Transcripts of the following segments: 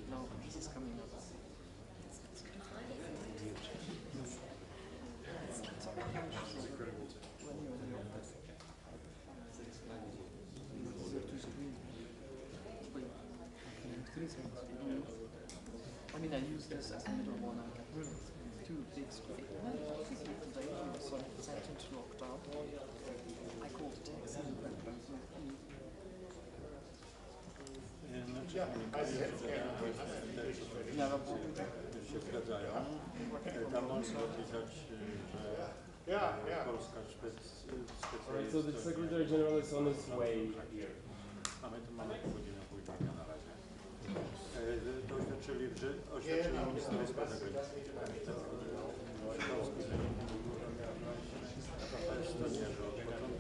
now this is coming up. I mean, I use this as a middle one. I got two big screens. So I sent it locked out. I called the taxi. Się zgadzają. Tam można pisać, że Polska specjalista. So the Secretary General is on his way here. A my tu mamy pół godziny opóźnienia na razie. To oświadczyli ministrowie spraw zagranicznych. To nie, że od początku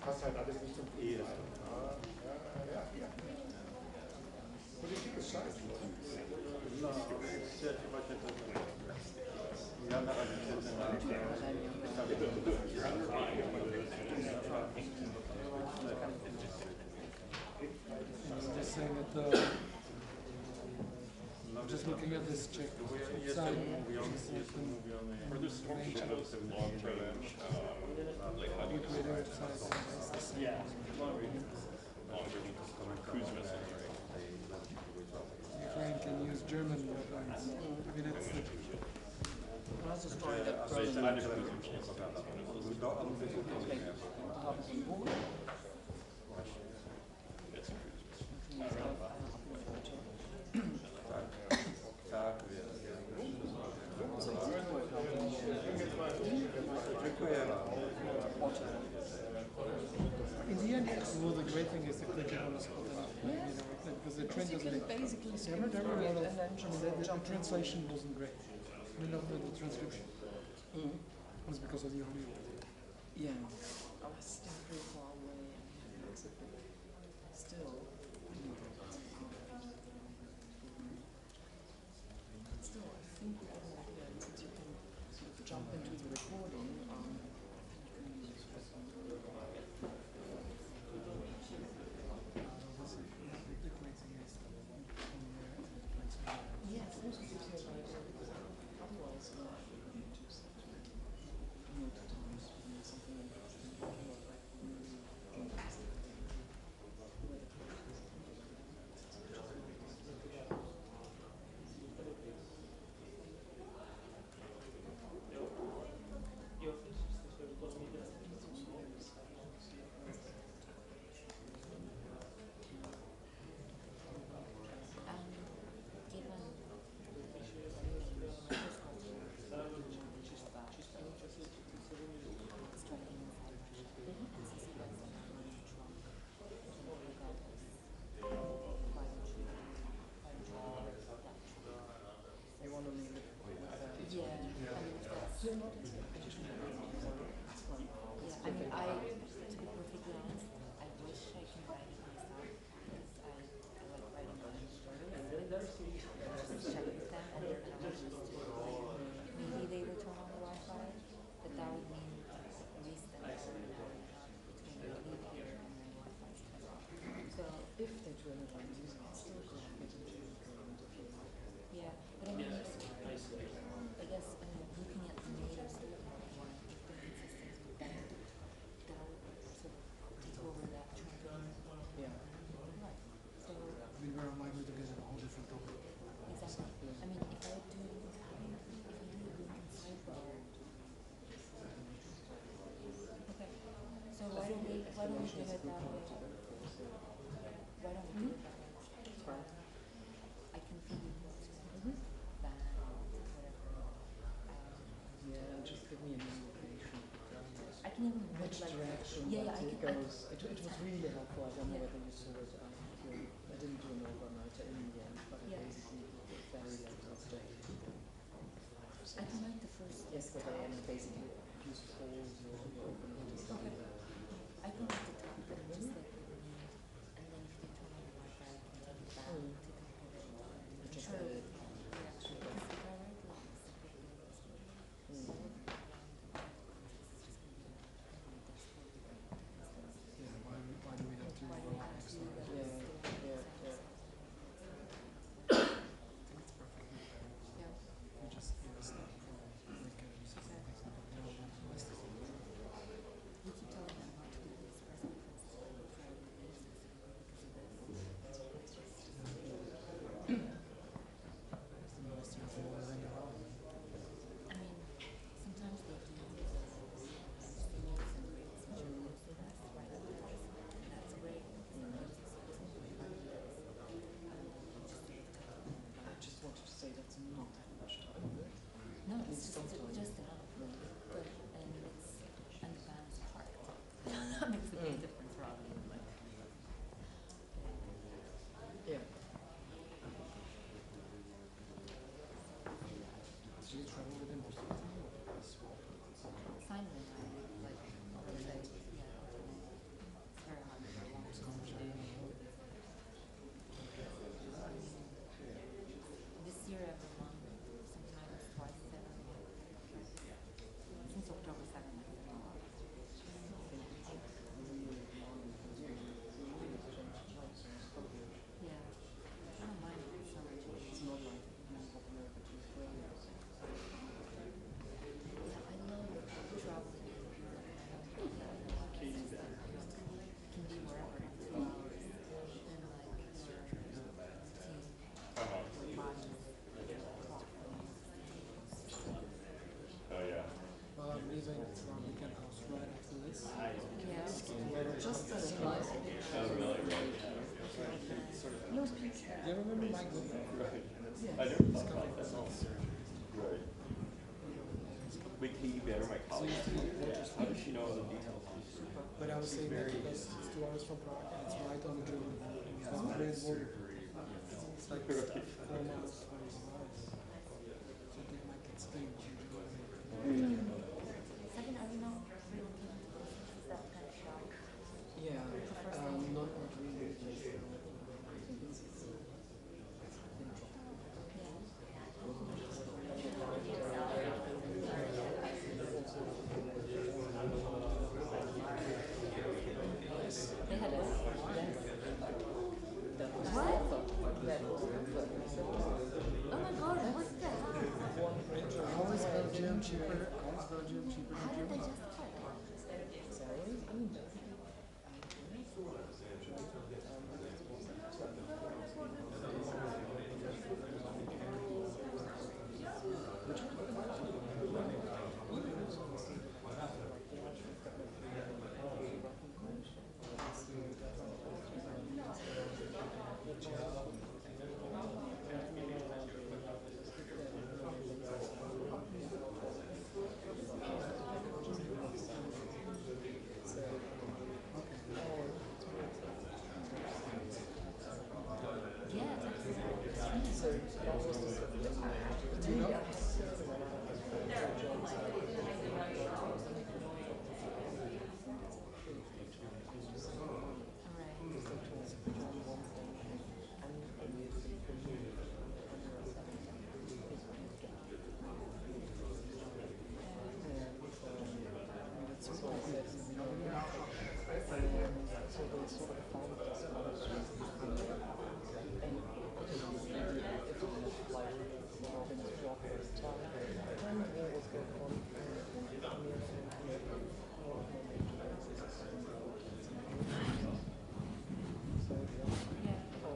Passt halt alles nicht zum Krieg. Politik ist scheiße. No, właśnie to. Ja na razie siedzę na Just saying that just looking at this check outside, Ukraine can use German weapons. I mean, it's That's a story that in the end, well, the great thing is the click on the spot, because the trend doesn't basically skim through it and then the translation wasn't great. I mean, not the transcription. It was because of the audio. yeah, I was still pretty far away and still. Still, I think since you can sort of jump into the recording, yes, also gives you an idea, because otherwise you need to note times when something interesting. Why don't we do it that way? Why don't we do it that way? I can feel bad, whatever. Yeah, just give me an indication. I can even Which direction yeah, that it I goes. It was really helpful. I don't know whether you saw it. I didn't do an overnighter in the end, but I basically very late last day. I can write the first. Yes, but I am basically use polls or open just I can write the top and just like and then if they turn on the Wi-Fi, I can take it back, take a picture. Just Sure. edit. Yeah, because if I write like separately, I never thought about that. Right. But can you better my colleague? How does she know all the details? But I was saying that because it's 2 hours from Prague and it's right on the German border. It's not the main border. It's like 4 miles from the house. So they might get stinged. Sabine, are you now relocating to this? Is that kind of shock? Yeah, not really. I think it's been They had a oh my god, what's that? How is Belgium cheaper? How is Belgium cheaper How than did they Germany? justify that? salaries. I mean,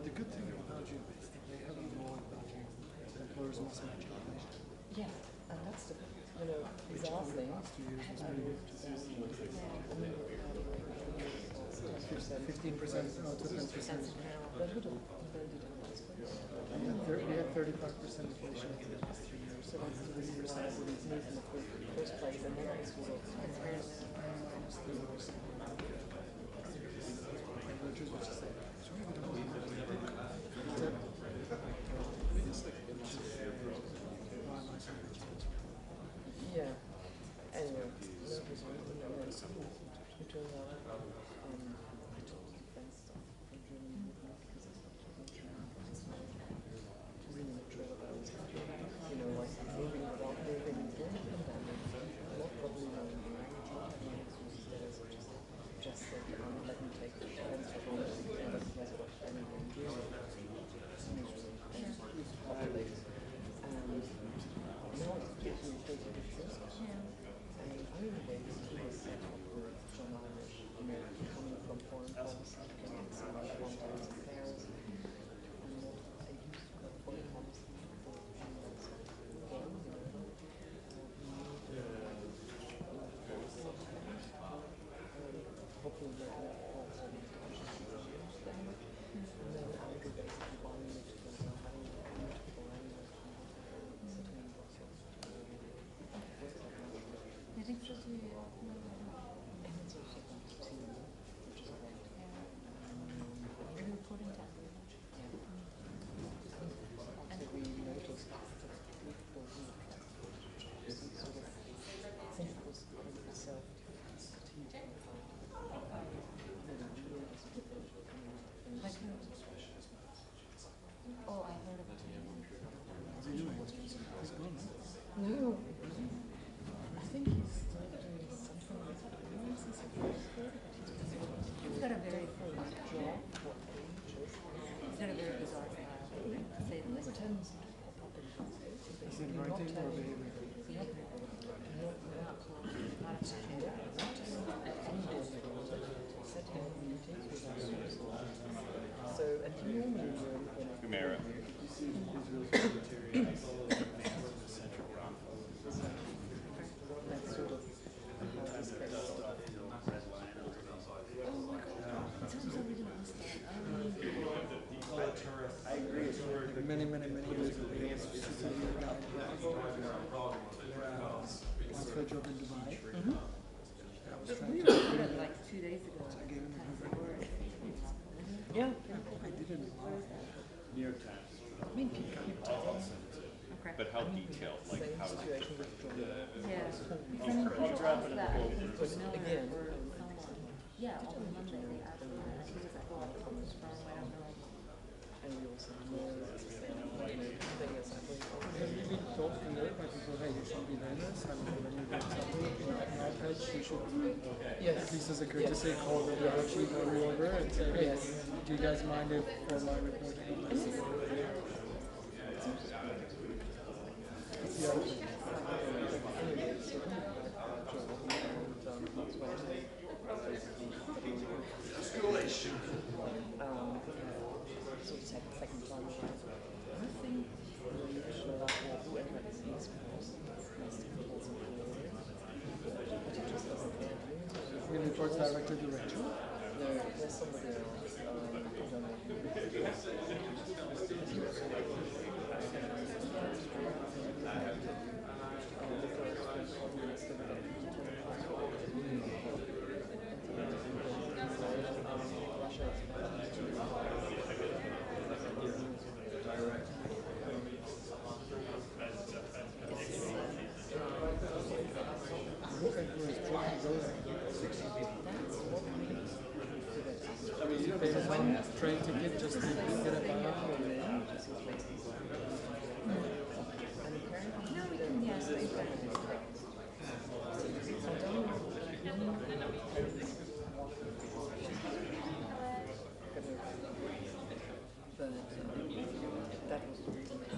The good thing about Belgium is that they have a law in Belgium that employers must match inflation. yeah, and that's the, bizarre thing. Last 2 years was moved to 15%, no, to 10%. That would have invented in that space. We had 35% inflation in the last 3 years. So that's the reason why we moved in the first place, and then this was also Minus 30%. Which is what you said. Sorry, we don't have yeah. Anyway, that was between defense stuff from Germany because it's really neutral about like moving around, moving during the pandemic, not probably knowing the just said, let me take the chance for all and that's what anyone doing. Usually populated. And now it's taking a totally different risk. And I remember he was set up with John Irish, coming from foreign policy, coming from one times affairs, and what I used to foreign policy for hopefully make that also and then I would basically buying it because having multiple animals sitting in Brussels. I think just we And it's also about the team, which is great. are you reporting to everyone? And we noticed that people who sort of think it was kind of self-strategic. Like who? Oh, I heard about it. No, I think he's still doing something with finance and secretary, He's got a very job for ages. he's got a very bizarre style, to say the least. Tends to pop up in Is it writing or behavior? So, and normally Humera. that's sort of how this goes. Oh my god, it sounds so original. I agree. Yeah. I didn't know. New York Times. I mean, people Okay. But how detailed? Like same how is it? situation with John. Yeah. Because then people asked that, I think, to Miller Again, or someone. Yeah, on Monday they asked me that. He was like, oh, it comes from, I don't know. And we also know it's the same, thing as I think. Have you been told to know by people, hey, you should be learners? I mean, when you get something in our page, you should, Yes. at least as a courtesy, call the chief or whoever and say, hey, Yes. do you guys mind if for my reporting on this? So it's like the second time around. I think we should have whoever it is because most people doesn't know it. But it just doesn't care. Will reports directly to Rachel? No, there's somebody else. I don't know. Train ticket just to get a bar. No, we can, yeah, so you can. That was the reason.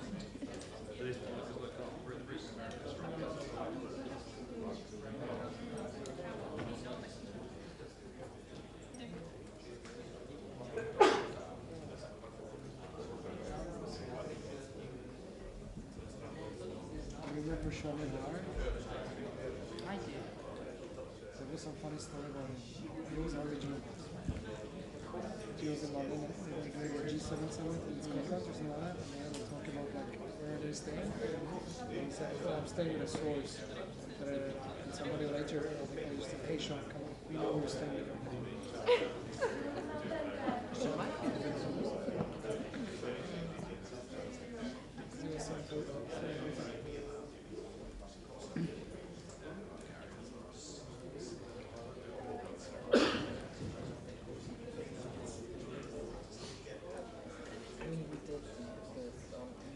Remember Shirley Hard? I do. There was some funny story about him. He was original. He was in London and they were doing a G7 summit in Scotland or something like that, and they were talking about like where they're staying. And he said, oh, I'm staying with a source. And somebody later, I think they used to, hey Sean, come on, we know we're staying with you.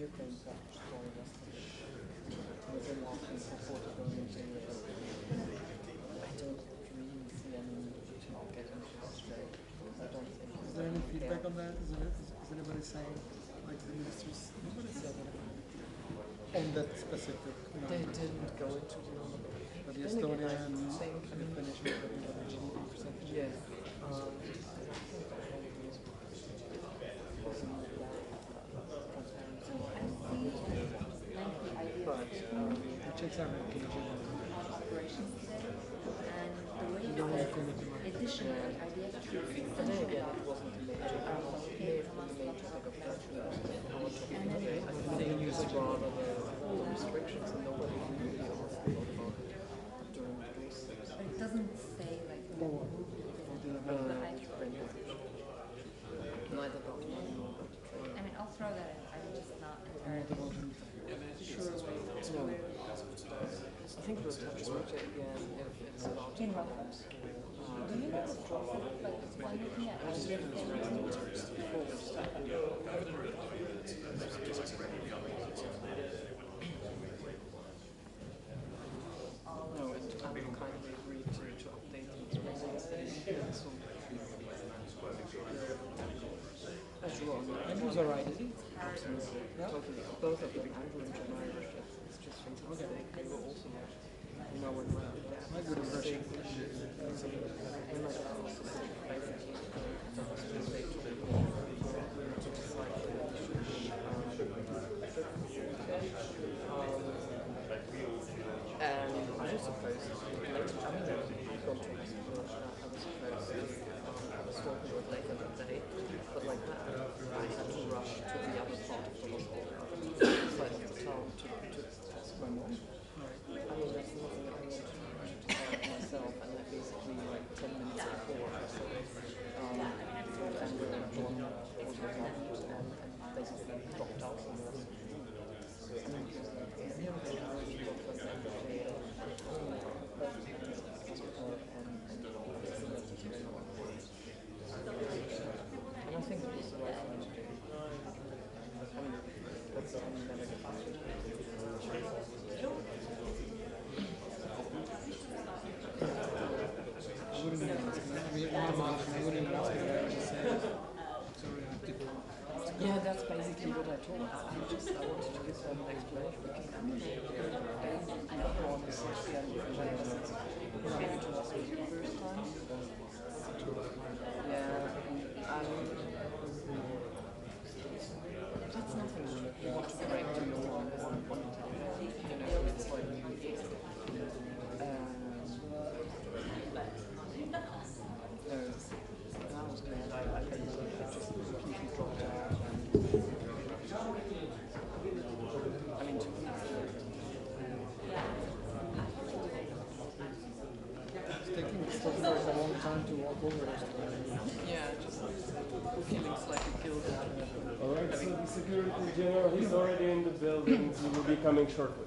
Ukraine story yesterday. Was in asking for Portugal and I don't really see any not getting to Australia. I don't think. Is there any feedback on that? Is anybody saying, like the ministers, nobody said anything on that specific? No. They didn't go into the But the Estonian and the think, Finnish were talking about the GDP percentage. yes. Checks out Operations today, and the way additionally, IDF troops in And then Central again, it wasn't a major and then I think it was rather the restrictions and nobody really asked a lot about it during the course. but it doesn't say like the Neither about money nor about the train. I mean, I'll throw that in. I'm just not entirely Sure. No. I think we'll touch on it again if it's about in reference. Do you know like when looking at No, and I will kindly agree to update these results. So, as you all know, Andrew's alright, is he? absolutely, totally. Both of them, Andrew and John Irish, it's just fantastic. They were also when My good impression. And I was supposed to later, I mean, I got to hospital, I was supposed to have a stalk with later that day, but like that, I had to rush to the other part of the hospital, side of the town to test my mom. I mean, that's nothing I want to test myself, and I basically like 10 minutes before wouldn't even ask you what I just said. So we have to. Yeah, that's basically what I told her. I wanted to give them an explanation because I'm going to go on the social media journalists. Maybe to us for the first time. Yeah, that's nothing you want to break to your one point. You know, it's like I was glad I just completely dropped out. I mean, It's taking Stoltenberg a long time to walk over this. yeah, just feeling slightly killed. Alright, so the security general, he's already in the building, he will be coming shortly.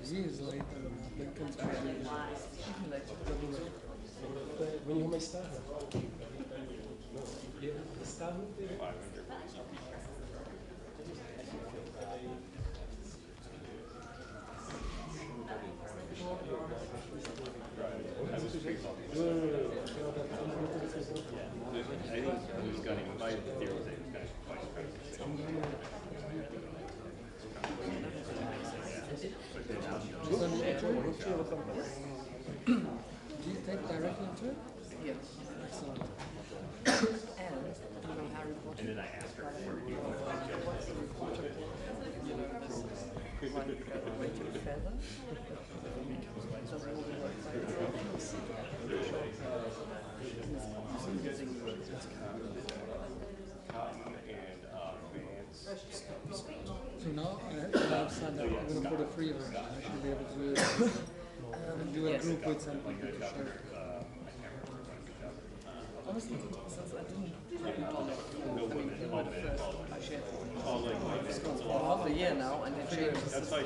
He is late and Lincoln's probably Вы не умеете ставить? Ставить? Do you take directly into it? Yes. Excellent. And, you know, Harry Potter. And then I asked her, what's the reporter? You know, this like weighted feather. Does all the work like So now I've signed up. I'm going to put a free version. I should be able to do a group with some people to share. Honestly, since I didn't put on it, I mean, they were the first I shared for half a year now, and they changed the system.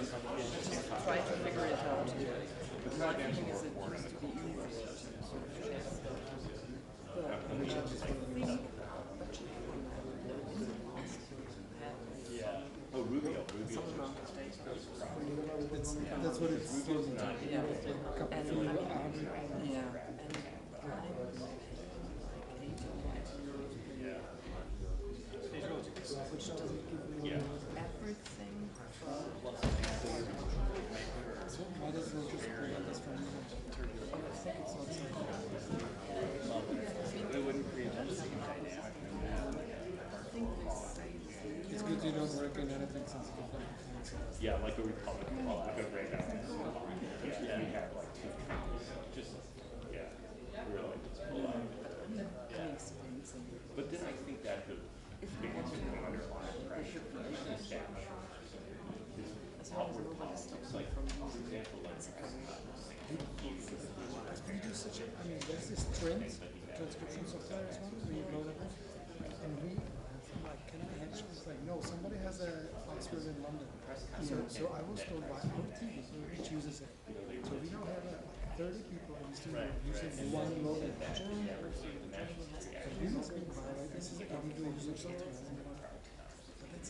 Just try to figure it out. My feeling is it used to be easier to sort of share stuff. But I think some amount of data. That's what it's supposed to be. Yeah. A couple And of I mean, hours. yeah, and which doesn't give me everything. So why does it just prevent us from using Turkey? I think it's not something. It wouldn't create that same dynamic. I think It's good you don't work in anything sensitive. Yeah, like a Republic, like a break out. Yeah, we have like two. Just, yeah, really. But then I think that the biggest underlying pressure for the establishment is outward politics. Like, for example, like We do such a, I mean, there's this transcription software as well, where you load it, and we, like, can I hedge? It's like, no, somebody has a password in London. So I was told by our team, which uses it. So we now have 30 people in the studio using one login. We must be right. This is a individual user software. But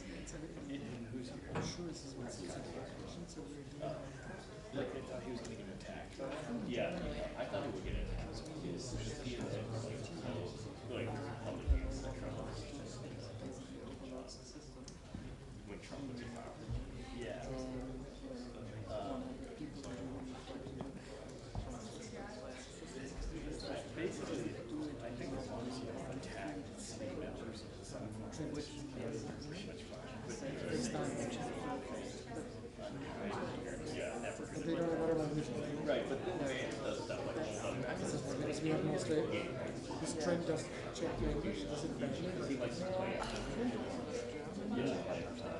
I'm sure this is what's in the application, so we're doing it. Like they thought he was going to get attacked. Yeah, I thought he would get attacked. Like, when Trump was in power. Yeah. Basically, I think as long as you don't attack city members, which is pretty much fine. Yeah, never. But they don't know what about this. Right, but then Vance does stuff like Because we have mostly, this trend does check your English, does it mention it? he likes to play. Yeah.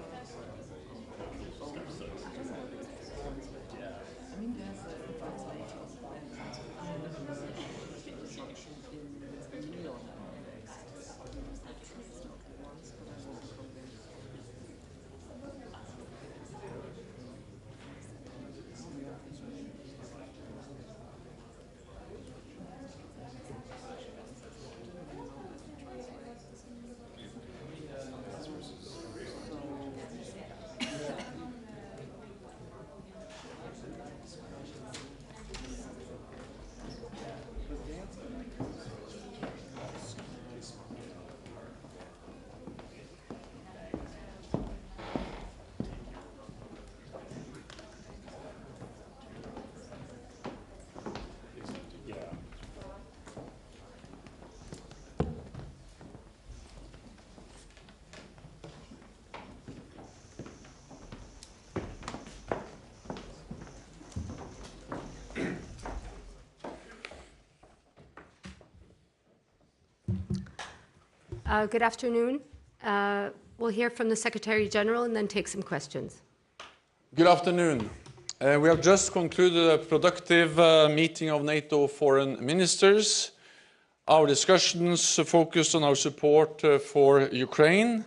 Good afternoon. We'll hear from the Secretary General and then take some questions. Good afternoon. We have just concluded a productive meeting of NATO foreign ministers. Our discussions focused on our support for Ukraine.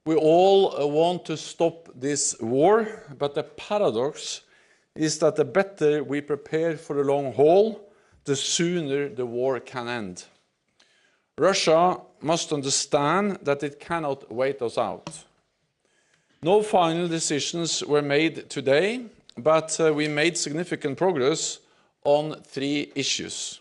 We all want to stop this war, but the paradox is that the better we prepare for the long haul, the sooner the war can end. Russia must understand that it cannot wait us out. No final decisions were made today, but we made significant progress on 3 issues.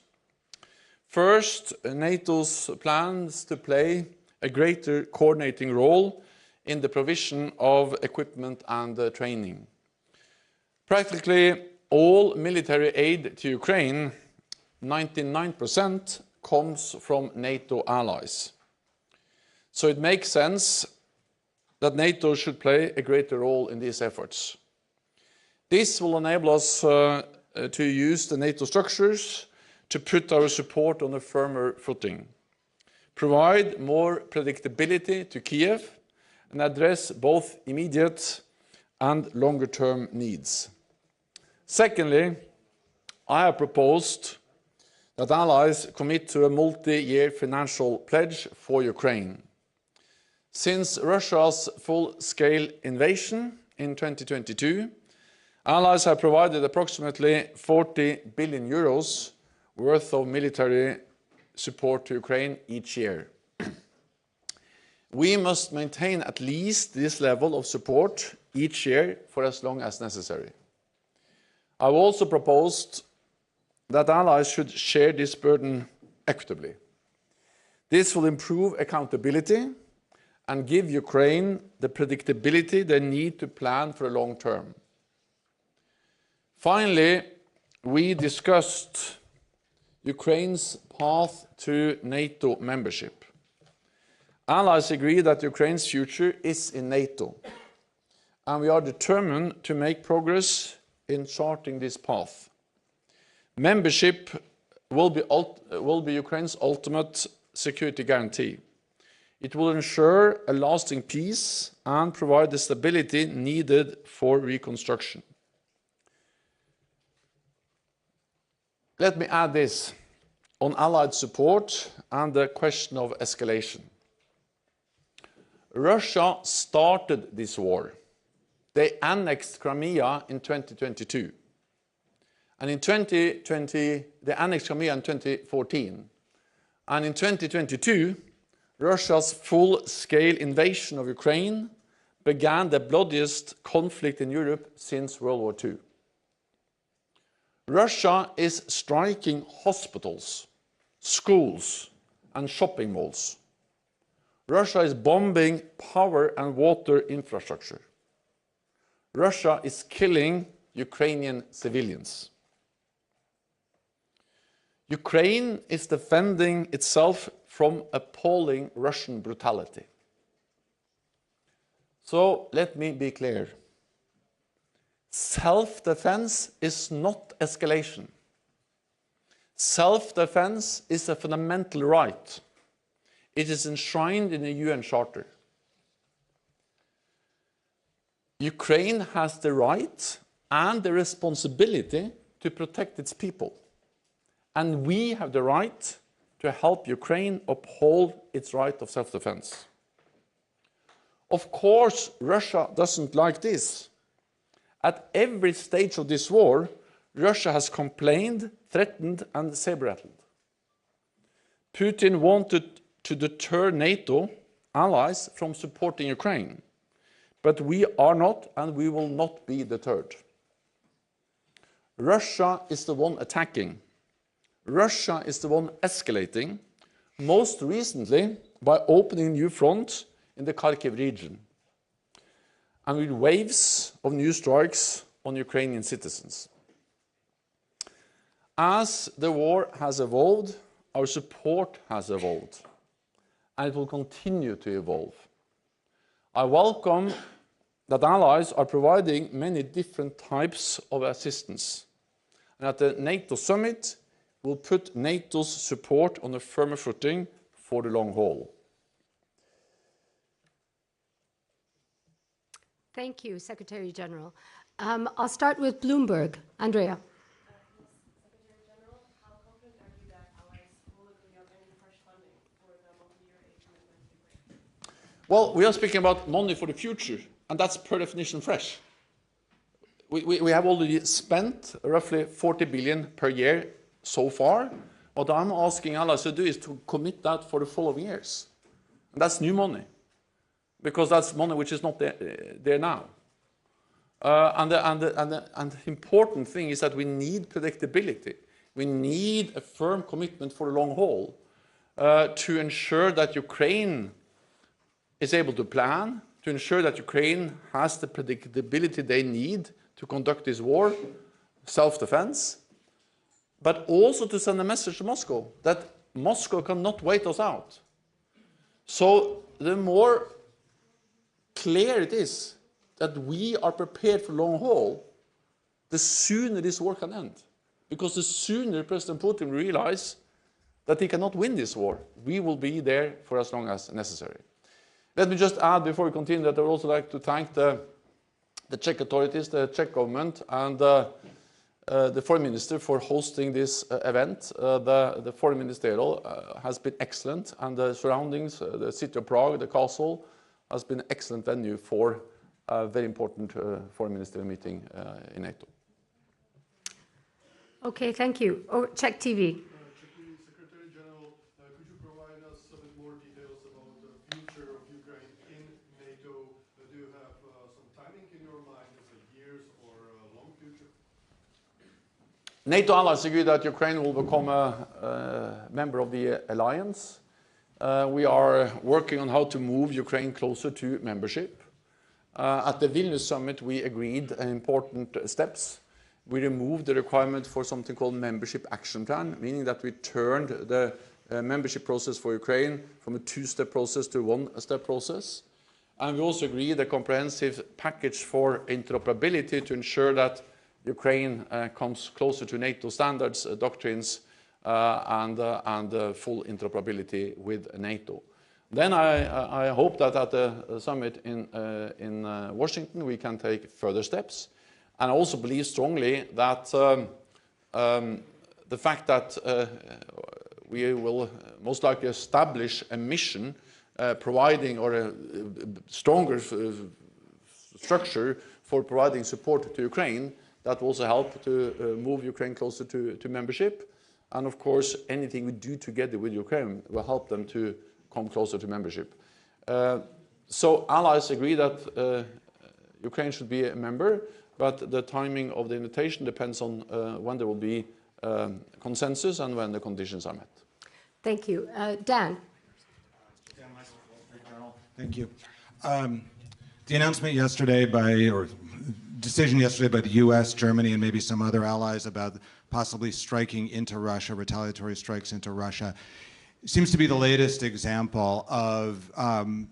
First, NATO's plans to play a greater coordinating role in the provision of equipment and training. Practically all military aid to Ukraine, 99%, comes from NATO allies. So it makes sense that NATO should play a greater role in these efforts. This will enable us to use the NATO structures to put our support on a firmer footing, provide more predictability to Kiev, and address both immediate and longer-term needs. Secondly, I have proposed that allies commit to a multi-year financial pledge for Ukraine. Since Russia's full-scale invasion in 2022, allies have provided approximately 40 billion euros worth of military support to Ukraine each year. We must maintain at least this level of support each year for as long as necessary. I've also proposed that allies should share this burden equitably. This will improve accountability and give Ukraine the predictability they need to plan for the long term. Finally, we discussed Ukraine's path to NATO membership. Allies agree that Ukraine's future is in NATO, and we are determined to make progress in charting this path. Membership will be Ukraine's ultimate security guarantee. It will ensure a lasting peace and provide the stability needed for reconstruction. Let me add this on Allied support and the question of escalation. Russia started this war. They annexed Crimea in 2022. And in 2020, they annexed Crimea in 2014. And in 2022, Russia's full-scale invasion of Ukraine began the bloodiest conflict in Europe since World War II. Russia is striking hospitals, schools, and shopping malls. Russia is bombing power and water infrastructure. Russia is killing Ukrainian civilians. Ukraine is defending itself from appalling Russian brutality. So let me be clear. Self-defense is not escalation. Self-defense is a fundamental right. It is enshrined in the UN Charter. Ukraine has the right and the responsibility to protect its people. And we have the right to help Ukraine uphold its right of self-defense. Of course, Russia doesn't like this. At every stage of this war, Russia has complained, threatened, and saber-rattled. Putin wanted to deter NATO allies from supporting Ukraine. But we are not, and we will not be deterred. Russia is the one attacking. Russia is the one escalating, most recently by opening a new front in the Kharkiv region, and with waves of new strikes on Ukrainian citizens. As the war has evolved, our support has evolved, and it will continue to evolve. I welcome that allies are providing many different types of assistance, and at the NATO summit, will put NATO's support on a firmer footing for the long haul. Thank you, Secretary General. I'll start with Bloomberg. Andrea. Secretary General, how confident are you that allies will agree on any fresh funding for the multi-year aid commitment to Ukraine? Well, we are speaking about money for the future, and that's per definition fresh. We have already spent roughly 40 billion per year so far. What I'm asking allies to do is to commit that for the following years. And that's new money, because that's money which is not there now. And the important thing is that we need predictability. We need a firm commitment for the long haul to ensure that Ukraine is able to plan, to ensure that Ukraine has the predictability they need to conduct this war, self-defense, but also to send a message to Moscow that Moscow cannot wait us out. So the more clear it is that we are prepared for long haul, the sooner this war can end. Because the sooner President Putin realizes that he cannot win this war, we will be there for as long as necessary. Let me just add before we continue that I would also like to thank the Czech authorities, the Czech government, and the foreign minister for hosting this event. The foreign ministerial has been excellent, and the surroundings, the city of Prague, the castle, has been an excellent venue for a very important foreign ministerial meeting in NATO. Okay, thank you. Oh, Czech TV. Secretary General, could you provide us a bit more details about the future of Ukraine in NATO? Do you have some timing in your mind? Is it years or a long future? NATO allies agree that Ukraine will become a member of the alliance. We are working on how to move Ukraine closer to membership. At the Vilnius summit, we agreed on important steps. We removed the requirement for something called membership action plan, meaning that we turned the membership process for Ukraine from a two-step process to one-step process. And we also agreed a comprehensive package for interoperability to ensure that Ukraine comes closer to NATO standards, doctrines, and full interoperability with NATO. Then I hope that at the summit in Washington we can take further steps. And I also believe strongly that the fact that we will most likely establish a mission providing or a stronger structure for providing support to Ukraine, that will also help to move Ukraine closer to membership. And of course, anything we do together with Ukraine will help them to come closer to membership. So allies agree that Ukraine should be a member, but the timing of the invitation depends on when there will be consensus and when the conditions are met. Thank you. Dan. Thank you. The announcement yesterday decision yesterday by the US, Germany, and maybe some other allies about possibly striking into Russia, retaliatory strikes into Russia, seems to be the latest example of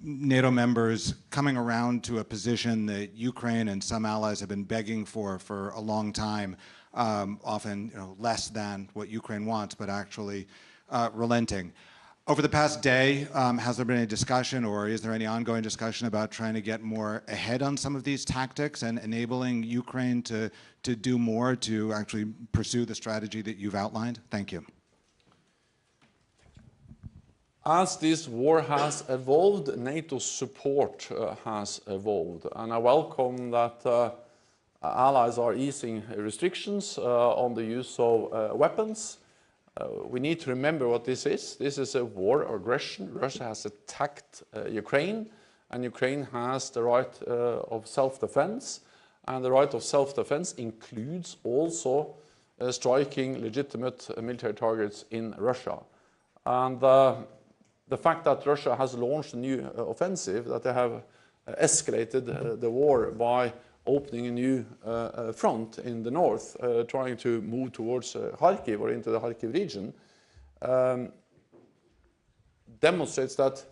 NATO members coming around to a position that Ukraine and some allies have been begging for a long time, often less than what Ukraine wants, but actually relenting. Over the past day, has there been any discussion, or is there any ongoing discussion about trying to get more ahead on some of these tactics and enabling Ukraine to do more to actually pursue the strategy that you've outlined? Thank you. As this war has evolved, NATO's support has evolved, and I welcome that allies are easing restrictions on the use of weapons. We need to remember what this is. This is a war of aggression. Russia has attacked Ukraine, and Ukraine has the right of self-defense, and the right of self-defense includes also striking legitimate military targets in Russia. And the fact that Russia has launched a new offensive, that they have escalated the war by opening a new front in the north, trying to move towards Kharkiv or into the Kharkiv region, demonstrates that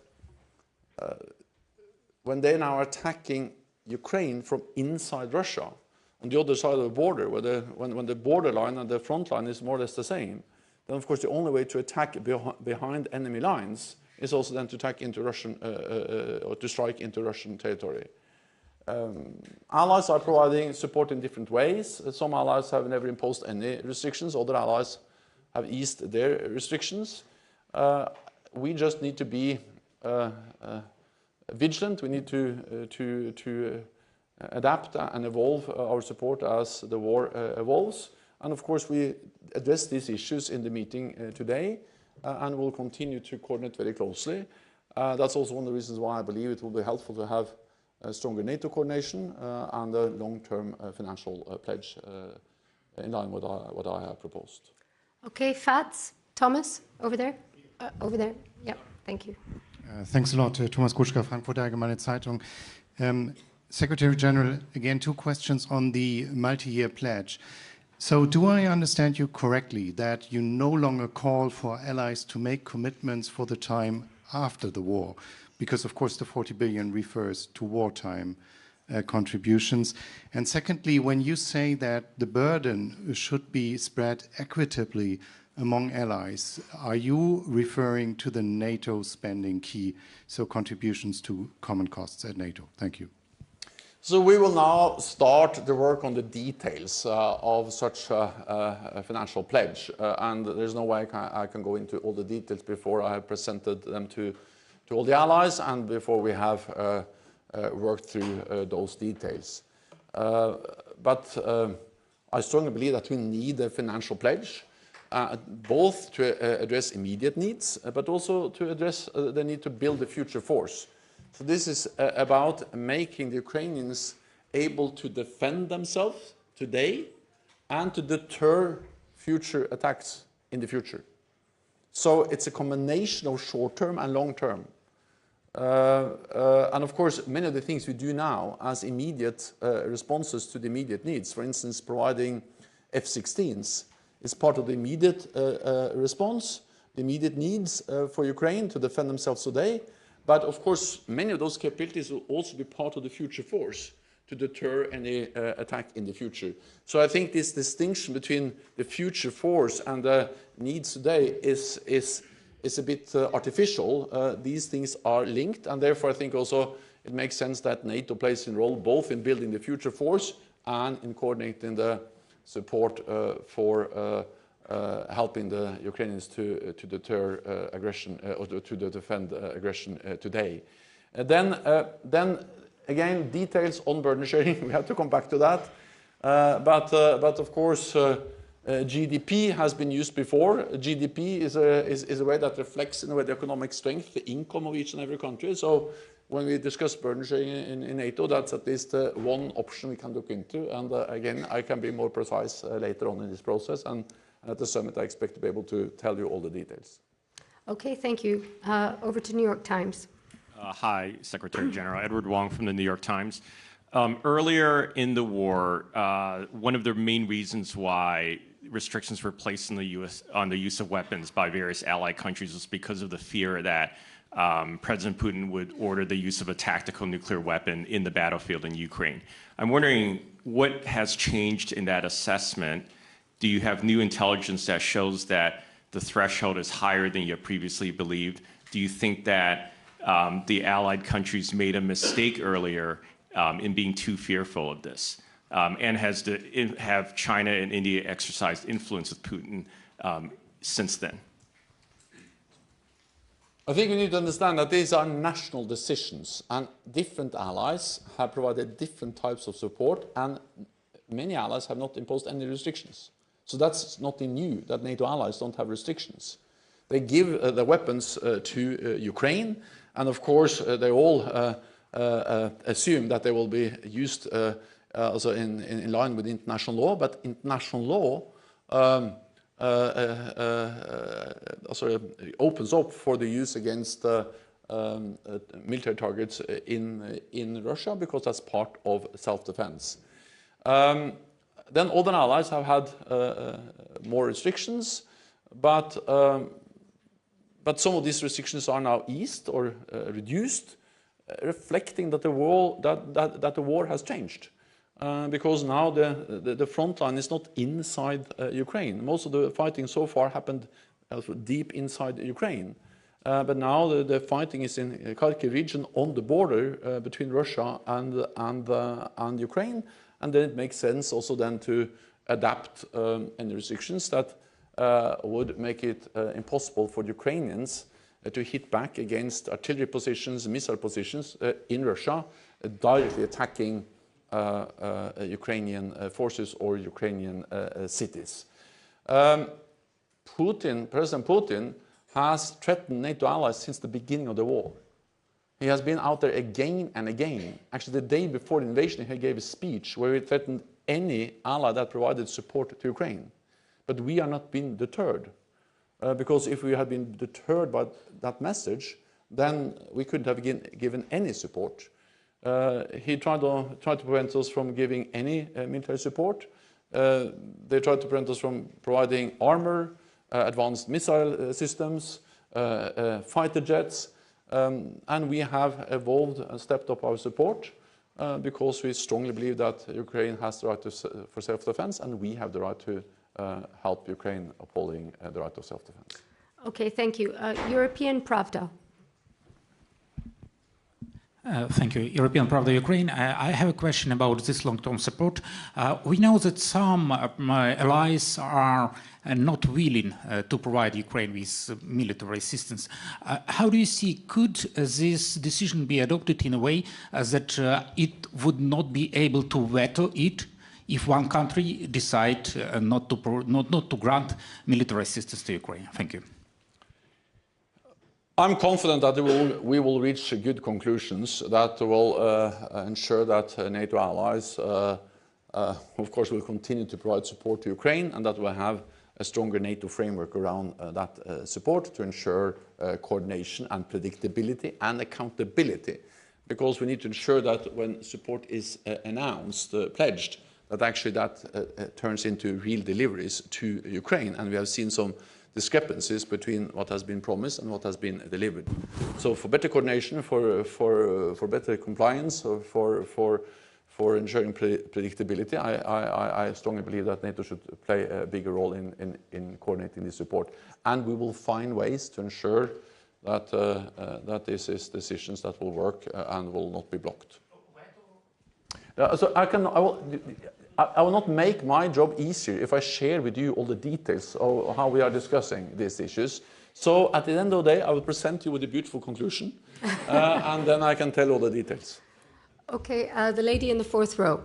when they now are attacking Ukraine from inside Russia, on the other side of the border, where when the borderline and the front line is more or less the same, then of course the only way to attack behind enemy lines is also then to attack into Russian or to strike into Russian territory. allies are providing support in different ways. Some allies have never imposed any restrictions. Other allies have eased their restrictions. We just need to be vigilant. We need to adapt and evolve our support as the war evolves. And of course, we address these issues in the meeting today, and will continue to coordinate very closely. That's also one of the reasons why I believe it will be helpful to have a stronger NATO coordination and a long-term financial pledge in line with what I have proposed. Okay, Fats, Thomas, over there. Over there. Yeah, thank you. Thanks a lot, Thomas Kutschka, Frankfurter Allgemeine Zeitung. Secretary General, again, 2 questions on the multi-year pledge. So do I understand you correctly that you no longer call for allies to make commitments for the time after the war? Because, of course, the 40 billion refers to wartime contributions. And secondly, when you say that the burden should be spread equitably among allies, are you referring to the NATO spending key, so contributions to common costs at NATO? Thank you. So we will now start the work on the details of such a financial pledge. And there's no way I can go into all the details before I have presented them to all the allies and before we have worked through those details. But I strongly believe that we need a financial pledge, both to address immediate needs, but also to address the need to build a future force. So this is about making the Ukrainians able to defend themselves today and to deter future attacks in the future. So it's a combination of short-term and long-term. And of course, many of the things we do now as immediate responses to the immediate needs, for instance, providing F-16s, is part of the immediate response, the immediate needs for Ukraine to defend themselves today. But of course, many of those capabilities will also be part of the future force to deter any attack in the future. So I think this distinction between the future force and the needs today is a bit artificial. These things are linked, and therefore I think also it makes sense that NATO plays a role both in building the future force and in coordinating the support for helping the Ukrainians to deter aggression or to defend aggression today. Then again, details on burden sharing, we have to come back to that. But of course, GDP has been used before. GDP is a way that reflects in a way the economic strength, the income of each and every country. So when we discuss burden sharing in NATO, that's at least one option we can look into. And again, I can be more precise later on in this process. And at the summit, I expect to be able to tell you all the details. Okay, thank you. Over to New York Times. Hi, Secretary General. Edward Wong from the New York Times. Earlier in the war, one of the main reasons why restrictions were placed in the US on the use of weapons by various allied countries was because of the fear that President Putin would order the use of a tactical nuclear weapon in the battlefield in Ukraine. I'm wondering what has changed in that assessment. Do you have new intelligence that shows that the threshold is higher than you have previously believed? Do you think that the allied countries made a mistake earlier in being too fearful of this? And have China and India exercised influence with Putin since then? I think we need to understand that these are national decisions, and different allies have provided different types of support, and many allies have not imposed any restrictions. So that's nothing new, that NATO allies don't have restrictions. They give the weapons to Ukraine, and of course they all assume that they will be used also in line with international law, but international law also opens up for the use against military targets in Russia, because that's part of self-defense. Then other allies have had more restrictions, but some of these restrictions are now eased or reduced, reflecting that the war has changed. Because now the front line is not inside Ukraine. Most of the fighting so far happened deep inside Ukraine. But now the fighting is in the Kharkiv region on the border between Russia and Ukraine, and then it makes sense also then to adapt any restrictions that would make it impossible for the Ukrainians to hit back against artillery positions, missile positions in Russia, directly attacking Ukrainian forces or Ukrainian cities. President Putin has threatened NATO allies since the beginning of the war. He has been out there again and again. Actually, the day before the invasion, he gave a speech where he threatened any ally that provided support to Ukraine. But we are not being deterred. Because if we had been deterred by that message, then we couldn't have given any support. He tried to prevent us from giving any military support. They tried to prevent us from providing armor, advanced missile systems, fighter jets, and we have evolved and stepped up our support because we strongly believe that Ukraine has the right for self-defense, and we have the right to help Ukraine upholding the right of self-defense. Okay, thank you. European Pravda. Thank you. European Pravda, Ukraine. I have a question about this long-term support. We know that some allies are not willing to provide Ukraine with military assistance. How do you see, could this decision be adopted in a way that it would not be able to veto it if one country decides not to grant military assistance to Ukraine? Thank you. I'm confident that we will reach good conclusions that will ensure that NATO allies, of course, will continue to provide support to Ukraine, and that we'll have a stronger NATO framework around that support to ensure coordination and predictability and accountability. Because we need to ensure that when support is announced, pledged, that actually that turns into real deliveries to Ukraine. And we have seen some discrepancies between what has been promised and what has been delivered. So for better coordination, for better compliance, for ensuring predictability, I strongly believe that NATO should play a bigger role in coordinating this support. And we will find ways to ensure that, that this is decisions that will work and will not be blocked. So I will not make my job easier if I share with you all the details of how we are discussing these issues. So at the end of the day, I will present you with a beautiful conclusion, and then I can tell all the details. Okay, the lady in the fourth row.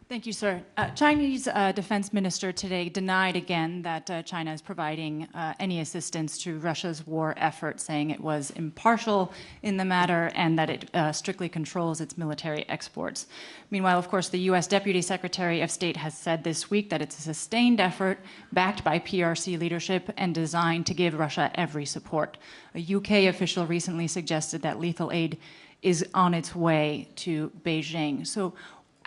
Thank you, sir. Chinese defense minister today denied again that China is providing any assistance to Russia's war effort, saying it was impartial in the matter and that it strictly controls its military exports. Meanwhile, of course, the U.S. Deputy Secretary of State has said this week that it's a sustained effort backed by PRC leadership and designed to give Russia every support. A UK official recently suggested that lethal aid is on its way to Beijing. So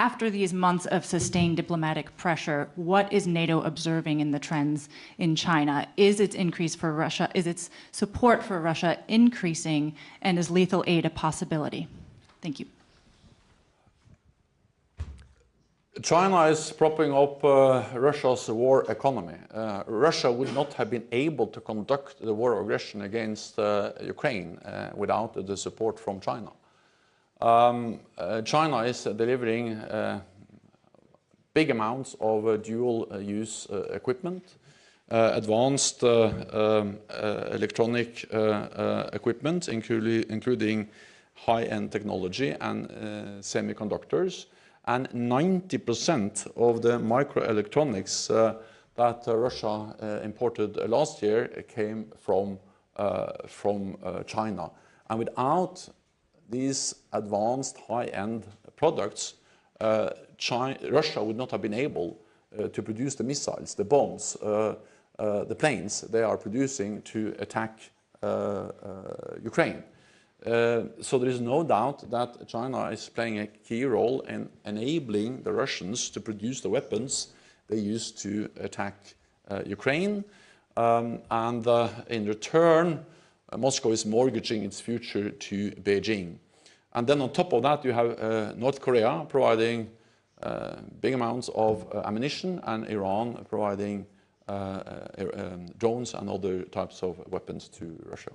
after these months of sustained diplomatic pressure, what is NATO observing in the trends in China? Is its increase for Russia, is its support for Russia increasing, and is lethal aid a possibility? Thank you. China is propping up Russia's war economy. Russia would not have been able to conduct the war of aggression against Ukraine without the support from China. China is delivering big amounts of dual-use equipment, advanced electronic equipment, including high-end technology and semiconductors, and 90% of the microelectronics that Russia imported last year came from China. And without these advanced high-end products, Russia would not have been able to produce the missiles, the bombs, the planes they are producing to attack Ukraine. So there is no doubt that China is playing a key role in enabling the Russians to produce the weapons they use to attack Ukraine. And in return, Moscow is mortgaging its future to Beijing. And then on top of that, you have North Korea providing big amounts of ammunition, and Iran providing drones and other types of weapons to Russia.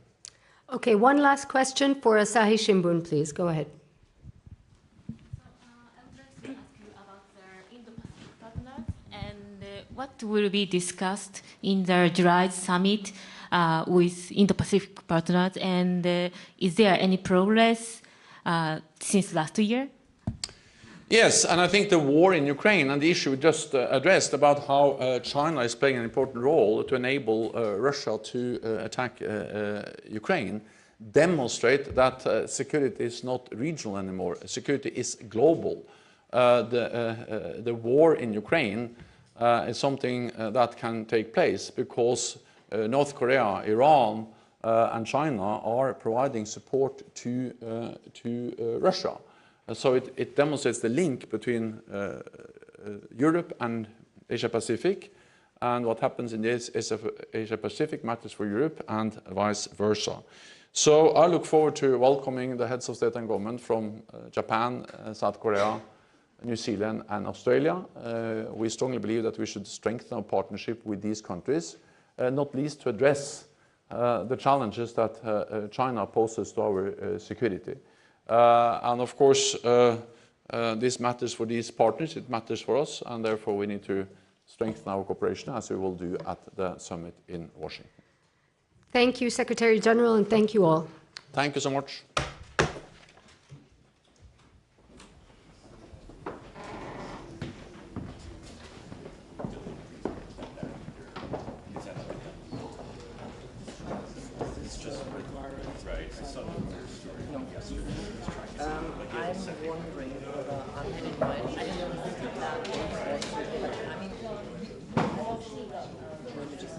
Okay, one last question for Asahi Shimbun, please. Go ahead. What will be discussed in the July summit with Indo-Pacific partners, and is there any progress since last year? Yes, and I think the war in Ukraine and the issue we just addressed about how China is playing an important role to enable Russia to attack Ukraine demonstrate that security is not regional anymore. Security is global. The war in Ukraine is something that can take place because North Korea, Iran, and China are providing support to Russia. So it demonstrates the link between Europe and Asia-Pacific, and what happens in this Asia-Pacific matters for Europe and vice versa. So I look forward to welcoming the heads of state and government from Japan, South Korea, New Zealand and Australia. We strongly believe that we should strengthen our partnership with these countries, not least to address the challenges that China poses to our security. And of course, this matters for these partners, it matters for us, and therefore we need to strengthen our cooperation as we will do at the summit in Washington. Thank you, Secretary General, and thank you all. Thank you so much. I'm wondering whether I didn't know that. I mean, let me just